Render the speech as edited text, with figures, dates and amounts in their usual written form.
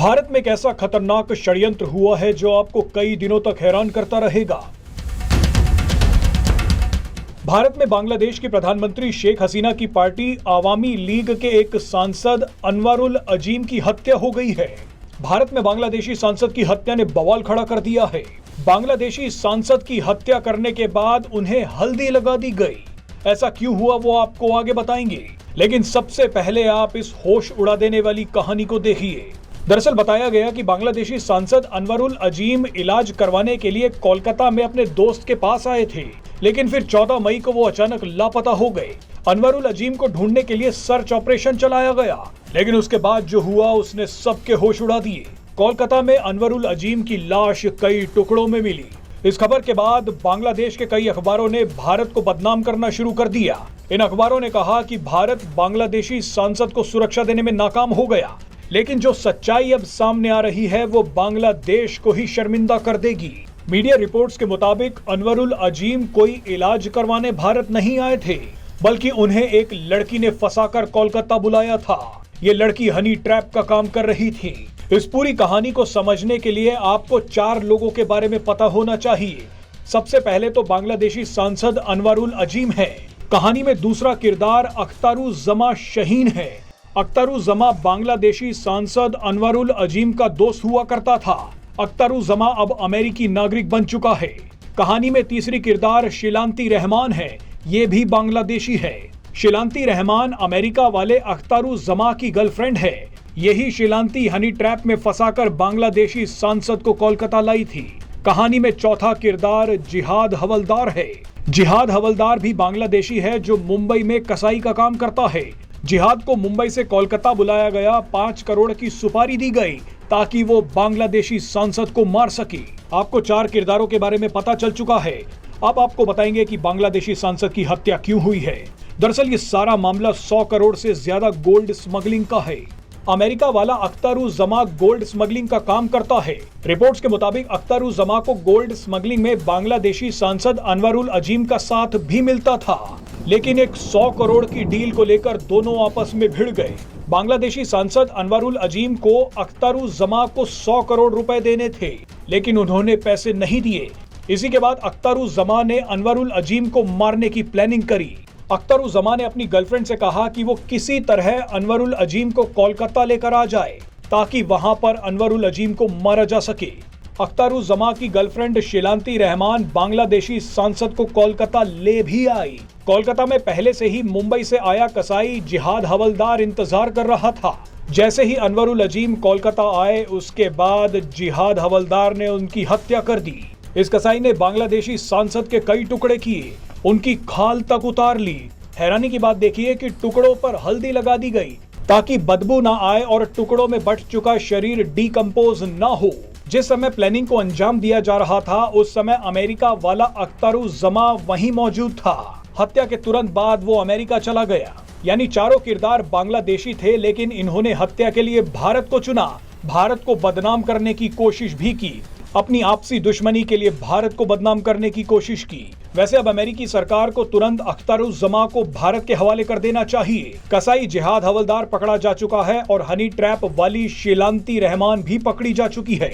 भारत में एक ऐसा खतरनाक षड्यंत्र हुआ है जो आपको कई दिनों तक हैरान करता रहेगा। भारत में बांग्लादेश की प्रधानमंत्री शेख हसीना की पार्टी आवामी लीग के एक सांसद अनवरुल अजीम की हत्या हो गई है। भारत में बांग्लादेशी सांसद की हत्या ने बवाल खड़ा कर दिया है। बांग्लादेशी सांसद की हत्या करने के बाद उन्हें हल्दी लगा दी गई। ऐसा क्यों हुआ वो आपको आगे बताएंगे, लेकिन सबसे पहले आप इस होश उड़ा देने वाली कहानी को देखिए। दरअसल बताया गया कि बांग्लादेशी सांसद अनवरुल अजीम इलाज करवाने के लिए कोलकाता में अपने दोस्त के पास आए थे, लेकिन फिर 14 मई को वो अचानक लापता हो गए। अनवरुल अजीम को ढूंढने के लिए सर्च ऑपरेशन चलाया गया, लेकिन उसके बाद जो हुआ उसने सबके होश उड़ा दिए। कोलकाता में अनवरुल अजीम की लाश कई टुकड़ों में मिली। इस खबर के बाद बांग्लादेश के कई अखबारों ने भारत को बदनाम करना शुरू कर दिया। इन अखबारों ने कहा कि भारत बांग्लादेशी सांसद को सुरक्षा देने में नाकाम हो गया, लेकिन जो सच्चाई अब सामने आ रही है वो बांग्लादेश को ही शर्मिंदा कर देगी। मीडिया रिपोर्ट्स के मुताबिक अनवरुल अजीम कोई इलाज करवाने भारत नहीं आए थे, बल्कि उन्हें एक लड़की ने फंसाकर कोलकाता बुलाया था। ये लड़की हनी ट्रैप का काम कर रही थी। इस पूरी कहानी को समझने के लिए आपको 4 लोगों के बारे में पता होना चाहिए। सबसे पहले तो बांग्लादेशी सांसद अनवरुल अजीम है। कहानी में दूसरा किरदार अख्तरुज़्ज़मा शाहीन है। अख्तरुज़्ज़मा बांग्लादेशी सांसद अनवरुल अजीम का दोस्त हुआ करता था। अख्तरुज़्ज़मा अब अमेरिकी नागरिक बन चुका है। कहानी में तीसरी किरदार शिलांती रहमान है। ये भी बांग्लादेशी है। शिलांती रहमान अमेरिका वाले अख्तरुज़्ज़मा की गर्लफ्रेंड है। यही शिलांती हनी ट्रैप में फंसाकर बांग्लादेशी सांसद को कोलकाता लाई थी। कहानी में चौथा किरदार जिहाद हवलदार है। जिहाद हवलदार भी बांग्लादेशी है जो मुंबई में कसाई का काम करता है। जिहाद को मुंबई से कोलकाता बुलाया गया। 5 करोड़ की सुपारी दी गई ताकि वो बांग्लादेशी सांसद को मार सके। आपको 4 किरदारों के बारे में पता चल चुका है। अब आपको बताएंगे कि बांग्लादेशी सांसद की हत्या क्यों हुई है। दरअसल ये सारा मामला 100 करोड़ से ज्यादा गोल्ड स्मगलिंग का है। अमेरिका वाला अख्तरुज़्ज़मा गोल्ड स्मगलिंग का काम करता है। रिपोर्ट्स के मुताबिक अख्तरुज़्ज़मा को गोल्ड स्मगलिंग में बांग्लादेशी सांसद अनवरुल अजीम का साथ भी मिलता था, लेकिन एक 100 करोड़ की डील को लेकर दोनों आपस में भिड़ गए। बांग्लादेशी सांसद अनवरुल अजीम को अख्तरुज़्ज़मा को 100 करोड़ रुपए देने थे, लेकिन उन्होंने पैसे नहीं दिए। इसी के बाद अख्तरुज़्ज़मा ने अनवरुल अजीम को मारने की प्लानिंग करी। अख्तरुज़्ज़मा ने अपनी गर्लफ्रेंड से कहा कि वो किसी तरह अनवरुल अजीम को कोलकाता लेकर आ जाए ताकि वहां पर अनवरुल अजीम को मारा जा सके। अख्तरुज़्ज़मा की गर्लफ्रेंड शिलांती रहमान बांग्लादेशी सांसद को कोलकाता ले भी आई। कोलकाता में पहले से ही मुंबई से आया कसाई जिहाद हवलदार इंतजार कर रहा था। जैसे ही अनवरुल अजीम कोलकाता आए, उसके बाद जिहाद हवलदार ने उनकी हत्या कर दी। इस कसाई ने बांग्लादेशी सांसद के कई टुकड़े किए, उनकी खाल तक उतार ली। हैरानी की बात देखिए कि टुकड़ों पर हल्दी लगा दी गई ताकि बदबू ना आए और टुकड़ों में बट चुका शरीर डिकम्पोज ना हो। जिस समय प्लानिंग को अंजाम दिया जा रहा था, उस समय अमेरिका वाला अख्तरुज़्ज़मा वहीं मौजूद था। हत्या के तुरंत बाद वो अमेरिका चला गया। यानी चारों किरदार बांग्लादेशी थे, लेकिन इन्होंने हत्या के लिए भारत को चुना। भारत को बदनाम करने की कोशिश भी की। अपनी आपसी दुश्मनी के लिए भारत को बदनाम करने की कोशिश की। वैसे अब अमेरिकी सरकार को तुरंत अख्तरुज़्ज़मा को भारत के हवाले कर देना चाहिए। कसाई जिहाद हवलदार पकड़ा जा चुका है और हनी ट्रैप वाली शिलांती रहमान भी पकड़ी जा चुकी है।